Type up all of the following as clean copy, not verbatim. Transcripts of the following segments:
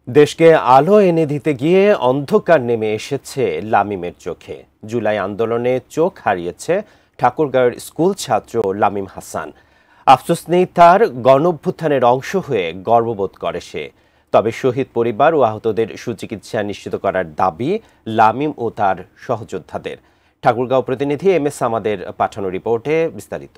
দেশকে আলো এনে দিতে গিয়ে অন্ধকার নেমে এসেছে লামিমের চোখে। জুলাই আন্দোলনে চোখ হারিয়েছে ঠাকুরগাঁওয়ের স্কুল ছাত্র লামিম হাসান। আফসোস নেই তার, গণঅভ্যুত্থানের অংশ হয়ে গর্ববোধ করে সে। তবে শহীদ পরিবার ও আহতদের সুচিকিৎসা নিশ্চিত করার দাবি লামিম ও তার সহযোদ্ধাদের। ঠাকুরগাঁও প্রতিনিধি MS আমাদের পাঠানো রিপোর্টে বিস্তারিত।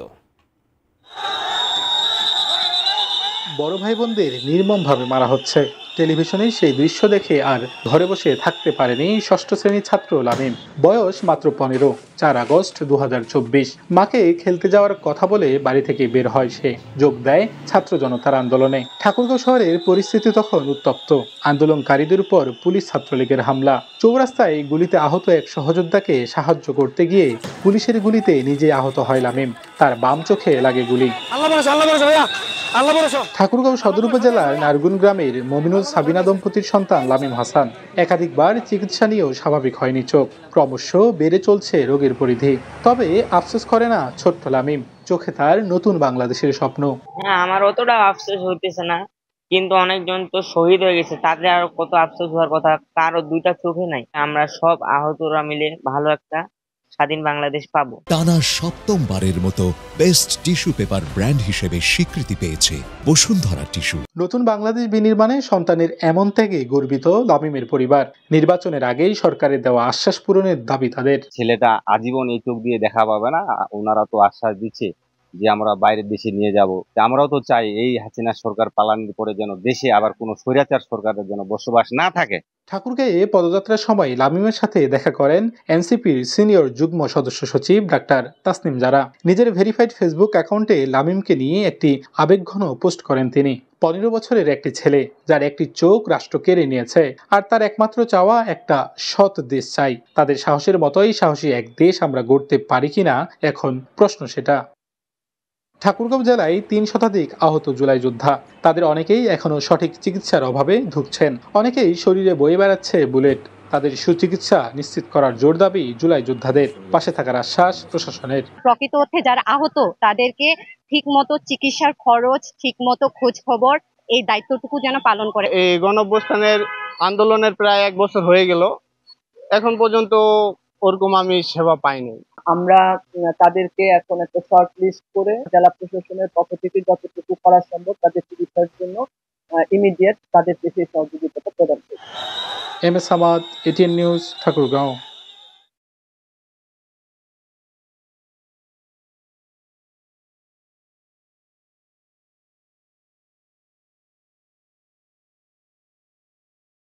বড় ভাই বোনদের নির্মমভাবে মারা হচ্ছে। টেলিভিশনে সেই দৃশ্য দেখে আর ঘরে বসে থাকতে পারেনি ষষ্ঠ শ্রেণীর ছাত্র লামিম। বয়স মাত্র 15। 4 আগস্ট 2024 মাকে খেলতে যাওয়ার কথা বলে বাড়ি থেকে বের হয় সে। যোগ দেয় ছাত্র জনতার আন্দোলনে। ঠাকুরগাঁও শহরের পরিস্থিতি তখন উত্তপ্ত। আন্দোলনকারীদের উপর পুলিশ ছাত্রলীগের হামলা। চৌরাস্তায় গুলিতে আহত এক সহযোদ্ধাকে সাহায্য করতে গিয়ে পুলিশের গুলিতে নিজে আহত হয় লামিম। তার বাম চোখে লাগে গুলি। ঠাকুরগাঁও সদর উপজেলার নারগুন গ্রামের মমিনুল সাবিনা দম্পতির সন্তান লামিম হাসান। একাধিকবার চিকিৎসা নিয়েও স্বাভাবিক হয়নি চোখ। ক্রমশ বেড়ে চলছে রোগের পরিধি। তবে আফসোস করে না ছোট্ট লামিম। চোখে তার নতুন বাংলাদেশের স্বপ্ন। আমার অতটা আফসোস হইতেছে না, কিন্তু অনেকজন তো শহীদ হয়ে গেছে, তাদের আরো কত আফসোস হওয়ার কথা। কারো দুইটা চোখে নাই। আমরা সব আহতরা মিলে ভালো একটা স্বাধীন বাংলাদেশ পাবো। টানা সপ্তমবারের মতো বেস্ট টিস্যু পেপার ব্র্যান্ড হিসেবে স্বীকৃতি পেয়েছে বসুন্ধরা টিস্যু। নতুন বাংলাদেশ বিনির্মাণে সন্তানের এমন থেকে গর্বিত লামিমের পরিবার। নির্বাচনের আগেই সরকারের দেওয়া আশ্বাস পূরণের দাবি তাদের। ছেলেটা আজীবন এই চোখ দিয়ে দেখা পাবে না। ওনারা তো আশ্বাস দিচ্ছে যে আমরা বাইরের দেশে নিয়ে যাব। আমরাও তো চাই এই হাসিনা সরকার পালানোর পরে যেন দেশে আবার কোনো স্বৈরাচার সরকারের যেন বসবাস না থাকে। ঠাকুরগাঁয়ে পদযাত্রার সময় লামিমের সাথে দেখা করেন এনসিপির সিনিয়র যুগ্ম সদস্য সচিব ডাক্তার তাসনিম জারা। নিজের ভেরিফাইড ফেসবুক অ্যাকাউন্টে লামিমকে নিয়ে একটি আবেগঘন পোস্ট করেন তিনি। 15 বছরের একটি ছেলে, যার একটি চোখ রাষ্ট্র কেড়ে নিয়েছে, আর তার একমাত্র চাওয়া একটা সৎ দেশ চাই। তাদের সাহসের মতোই সাহসী এক দেশ আমরা গড়তে পারি কিনা এখন প্রশ্ন সেটা। ঠাকুরগাঁও জেলায় 3 শতাধিক আহত জুলাই যোদ্ধা। তাদের অনেকেই এখনো সঠিক চিকিৎসার অভাবে ভুগছেন। অনেকেই শরীরে বয়ে বেড়াচ্ছে বুলেট। তাদের সুচিকিৎসা নিশ্চিত করার জোর দাবি জুলাই যোদ্ধাদের। পাশে থাকার আশ্বাস প্রশাসনের। প্রকৃত অর্থে যারা আহত তাদেরকে ঠিকমতো চিকিৎসার খরচ, ঠিকমতো খোঁজ খবর, এই দায়িত্বটুকু যেন পালন করে। এই গণঅভ্যুত্থানের আন্দোলনের প্রায় 1 বছর হয়ে গেল, এখন পর্যন্ত ওরকম আমি সেবা পাইনি। আমরা তাদেরকে এখন একটা শর্ট লিস্ট করে জেলা প্রশাসনের পক্ষ থেকে যতটুকু করা সম্ভব তাদের চিকিৎসার জন্য ইমিডিয়েট তাদের দেশে সহযোগিতা প্রদান করব। MS আমাদ, ATN news, Thakurgaon.